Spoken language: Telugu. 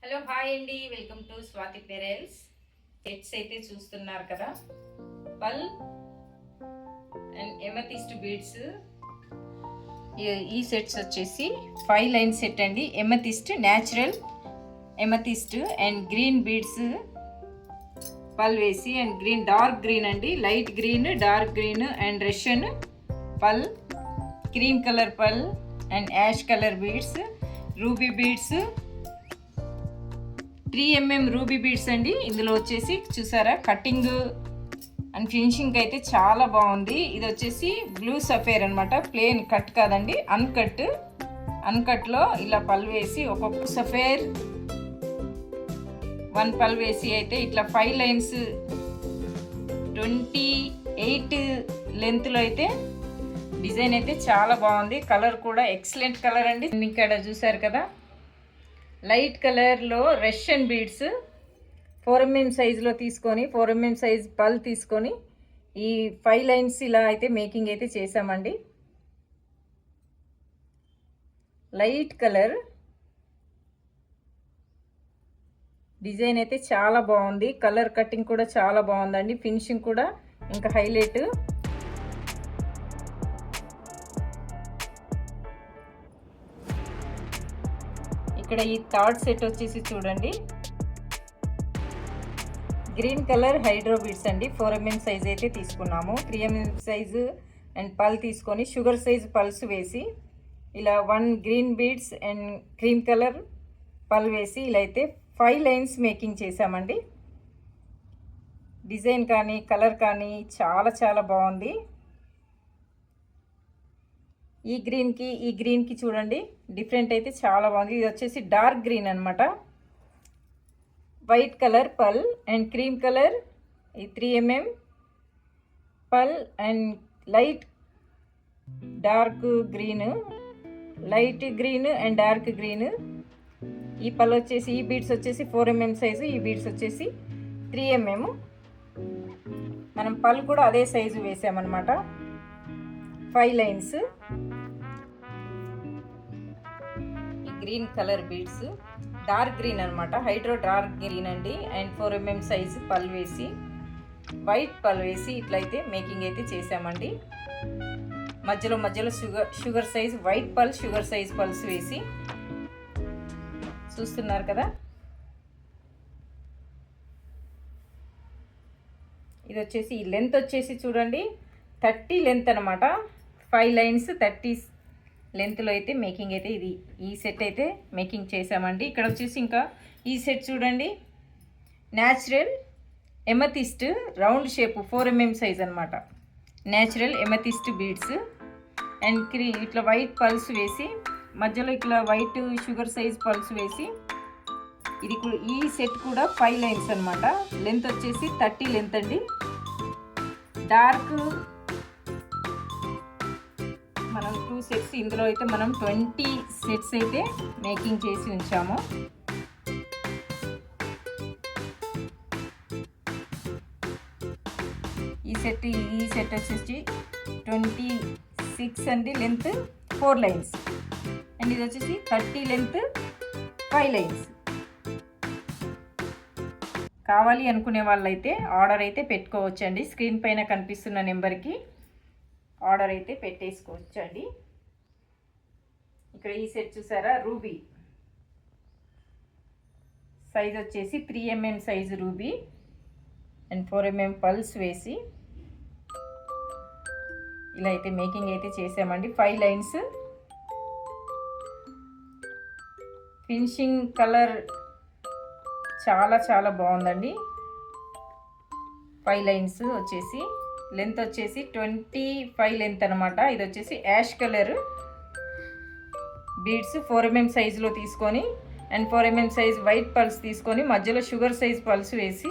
హలో హాయ్ అండి, welcome to Swathi Pearls. Sets అయితే చూస్తున్నారు కదా, పల్ అండ్ ఎమతిస్ట్ బీడ్స్. ఈ సెట్స్ వచ్చేసి 5 లైన్ సెట్ అండి. Amethyst, natural amethyst and green beads pearl వేసి, అండ్ గ్రీన్ డార్క్ గ్రీన్ అండి, light green, dark green and Russian pearl, cream colour pearl and ash colour beads, ruby beads, 3mm ruby beads అండి. ఇందులో వచ్చేసి చూసారా కటింగ్ అండ్ ఫినిషింగ్ అయితే చాలా బాగుంది. ఇది వచ్చేసి బ్లూ సఫేర్ అనమాట, ప్లెయిన్ కట్ కాదండి, అన్కట్లో ఇలా పల్ వేసి ఒక్కొక్క సఫేర్ 1 పల్ వేసి అయితే ఇట్లా 5 లైన్స్ 28 లెంత్లో అయితే డిజైన్ అయితే చాలా బాగుంది. కలర్ కూడా ఎక్సలెంట్ కలర్ అండి. ఇక్కడ చూసారు కదా, లైట్ కలర్లో రష్యన్ బీడ్స్ 4mm సైజులో తీసుకొని 4mm సైజ్ పల్ తీసుకొని ఈ 5 లైన్స్ ఇలా అయితే మేకింగ్ అయితే చేసామండి. లైట్ కలర్ డిజైన్ అయితే చాలా బాగుంది. కలర్ కటింగ్ కూడా చాలా బాగుందండి. ఫినిషింగ్ కూడా ఇంకా హైలైట్. ఇక్కడ ఈ థర్డ్ సెట్ వచ్చేసి చూడండి, గ్రీన్ కలర్ హైడ్రో బీడ్స్ అండి. 4mm సైజ్ అయితే తీసుకున్నాము. 3mm సైజు అండ్ పల్ తీసుకొని షుగర్ సైజ్ పల్స్ వేసి ఇలా 1 green beads and cream colour పల్ వేసి ఇలా అయితే 5 లైన్స్ మేకింగ్ చేసామండి. డిజైన్ కానీ కలర్ కానీ చాలా చాలా బాగుంది. ఈ గ్రీన్కి చూడండి, డిఫరెంట్ అయితే చాలా బాగుంది. ఇది వచ్చేసి డార్క్ గ్రీన్ అనమాట. White colour pearl and cream colour ఈ 3mm పల్ and light dark green, light green and dark green. ఈ పల్ వచ్చేసి, ఈ బీడ్స్ వచ్చేసి 4mm సైజు, ఈ బీడ్స్ వచ్చేసి 3mm. మనం పల్ కూడా అదే సైజు వేసామన్నమాట. 5 lines. Green colour beads, dark green అనమాట, హైడ్రో డార్క్ గ్రీన్ అండి. అండ్ 4mm సైజు పల్ వేసి, వైట్ పల్ వేసి ఇట్లయితే మేకింగ్ అయితే చేసామండి. మధ్యలో షుగర్ సైజ్ వైట్ పల్, షుగర్ సైజ్ పల్స్ వేసి చూస్తున్నారు కదా. ఇది వచ్చేసి ఈ లెంత్ వచ్చేసి చూడండి 30 లెంత్ అనమాట. 5 లైన్స్ 30 లెంత్లో అయితే మేకింగ్ అయితే ఈ సెట్ అయితే మేకింగ్ చేసామండి. ఇక్కడ వచ్చేసి ఇంకా ఈ సెట్ చూడండి, natural amethyst round shape 4mm size అనమాట. న్యాచురల్ ఎమతిస్ట్ బీడ్స్ అండ్ ఇట్లా వైట్ పల్స్ వేసి, మధ్యలో ఇట్లా వైట్ షుగర్ సైజ్ పల్స్ వేసి, ఇది కూడా ఈ సెట్ కూడా 5 లైన్స్ అనమాట. లెంత్ వచ్చేసి 30 లెంత్ అండి. డార్క్ మనం 2 సెట్స్, ఇందులో అయితే మనం 20 సెట్స్ అయితే మేకింగ్ చేసి ఉంచాము. ఈ సెట్ వచ్చేసి 26 అండి లెంత్, 4 లైన్స్. అండ్ ఇది వచ్చేసి 30 లెంత్ 5 లైన్స్. కావాలి అనుకునే వాళ్ళైతే ఆర్డర్ అయితే పెట్టుకోవచ్చండి. స్క్రీన్ పైన కనిపిస్తున్న నెంబర్కి ఆర్డర్ అయితే పెట్టేసుకోవచ్చండి. ఇక్కడ ఈ సెట్ చూసారా, రూబీ సైజ్ వచ్చేసి 3mm size ruby and 4mm pulse వేసి ఇలా అయితే మేకింగ్ అయితే చేసామండి. 5 లైన్స్. ఫినిషింగ్ కలర్ చాలా చాలా బాగుందండి. 5 లైన్స్ వచ్చేసి లెంత్ వచ్చేసి 25 లెంత్ అనమాట. ఇది వచ్చేసి యాష్ కలర్ బీడ్స్ 4mm సైజులో తీసుకొని and 4mm size white pulse తీసుకొని మధ్యలో షుగర్ సైజ్ పల్స్ వేసి